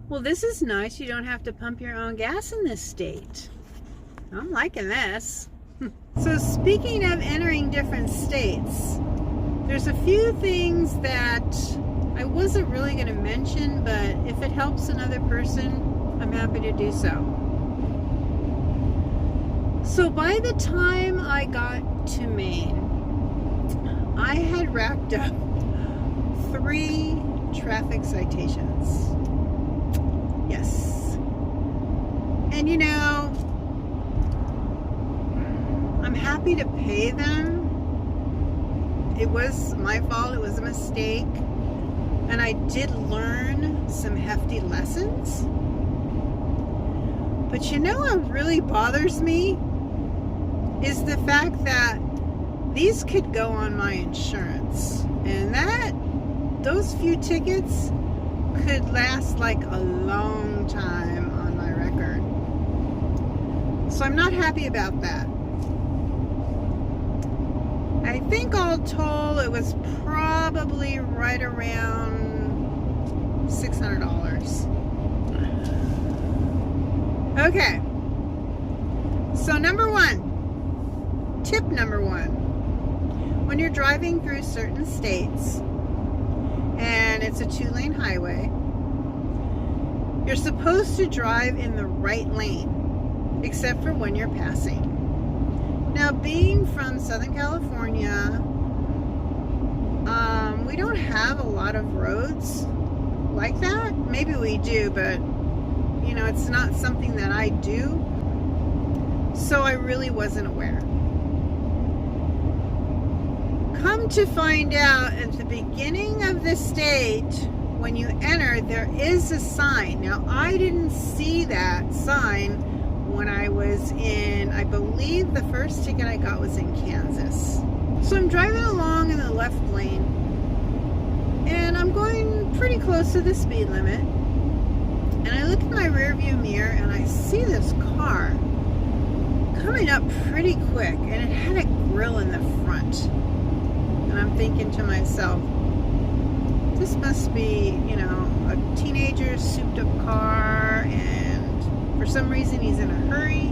Well, this is nice. You don't have to pump your own gas in this state. I'm liking this. So speaking of entering different states, there's a few things that I wasn't really going to mention, but if it helps another person, I'm happy to do so. So by the time I got to Maine, I had racked up 3 traffic citations. Yes. And you know, I'm happy to pay them. It was my fault. It was a mistake. And I did learn some hefty lessons. But you know what really bothers me is the fact that these could go on my insurance. And those few tickets could last like a long time on my record. So I'm not happy about that. I think all told it was probably right around $600. Okay. So tip number one, when you're driving through certain states and it's a 2-lane highway, you're supposed to drive in the right lane, except for when you're passing. Now, being from Southern California, we don't have a lot of roads like that. Maybe we do, but you know, it's not something that I do. So I really wasn't aware. Come to find out, at the beginning of the state, when you enter, there is a sign. Now, I didn't see that sign when I was in, I believe the first ticket I got was in Kansas. So I'm driving along in the left lane, and I'm going pretty close to the speed limit. And I look in my rearview mirror and I see this car coming up pretty quick, and it had a grill in the front. And I'm thinking to myself, this must be, you know, a teenager's souped up car, and for some reason he's in a hurry.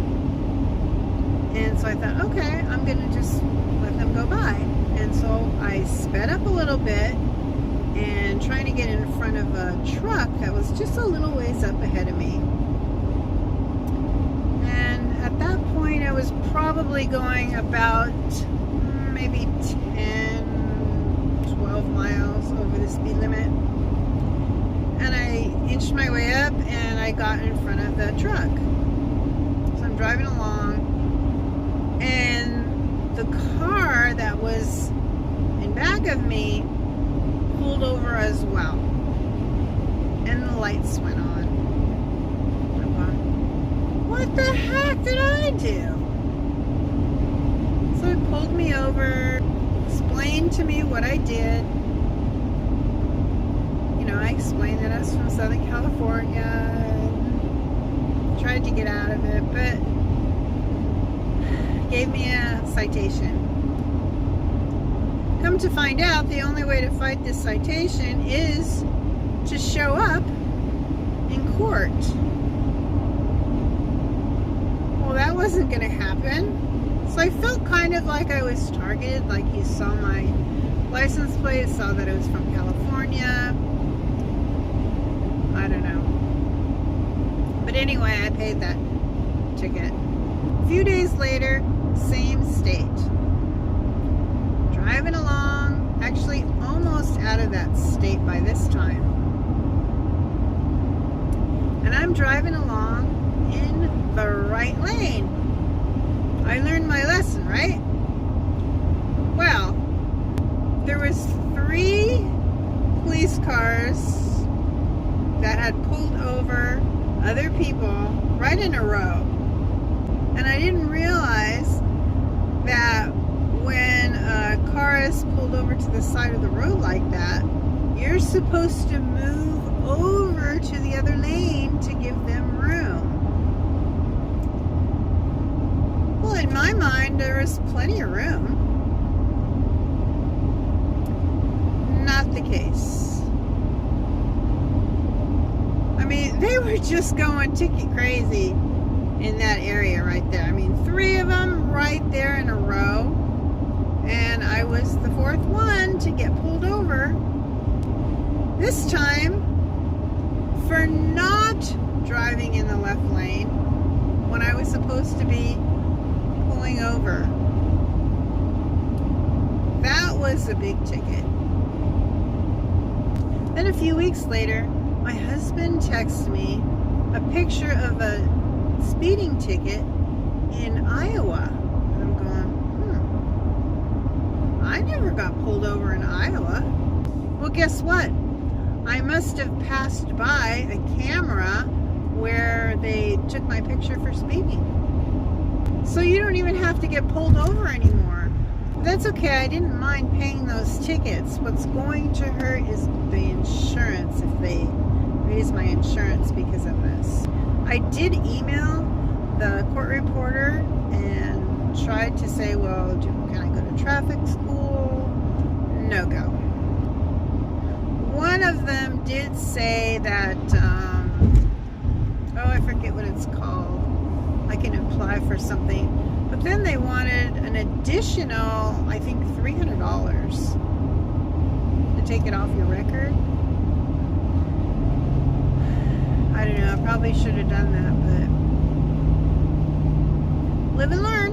And so I thought, okay, I'm gonna just let them go by. And so I sped up a little bit and trying to get in front of a truck that was just a little ways up ahead of me. And at that point I was probably going about maybe 10, 12 miles over the speed limit. And I inched my way up and I got in front of the truck. So I'm driving along, and the car that was in back of me pulled over as well, and the lights went on. I thought, what the heck did I do? So it pulled me over, explained to me what I did. You know, I explained that I was from Southern California and tried to get out of it, but gave me a citation. Come to find out, the only way to fight this citation is to show up in court. Well, that wasn't going to happen. So I felt kind of like I was targeted, like he saw my license plate, saw that I was from California. I don't know. But anyway, I paid that ticket. A few days later, same state. Driving along, actually almost out of that state by this time. And I'm driving along in the right lane. I learned my lesson, right? Well, there was 3 police cars that had pulled over other people right in a row. And I didn't realize that when a car is pulled over to the side of the road like that, you're supposed to move over to the other lane to give them room. Well, in my mind, there was plenty of room. Not the case. I mean, they were just going ticket crazy in that area right there. I mean, 3 of them right there in a row. And I was the 4th one to get pulled over. This time for not driving in the left lane when I was supposed to be pulling over. That was a big ticket. Then a few weeks later, my husband texted me a picture of a speeding ticket in Iowa. And I'm going, I never got pulled over in Iowa. Well, guess what? I must have passed by a camera where they took my picture for speeding. So you don't even have to get pulled over anymore. That's okay. I didn't mind paying those tickets. What's going to hurt is the insurance if they raise my insurance because of this. I did email the court reporter and tried to say, well, can I go to traffic school? No go. One of them did say that, I forget what it's called. I can apply for something. But then they wanted an additional, I think, $300 to take it off your record. I don't know. I probably should have done that, but live and learn.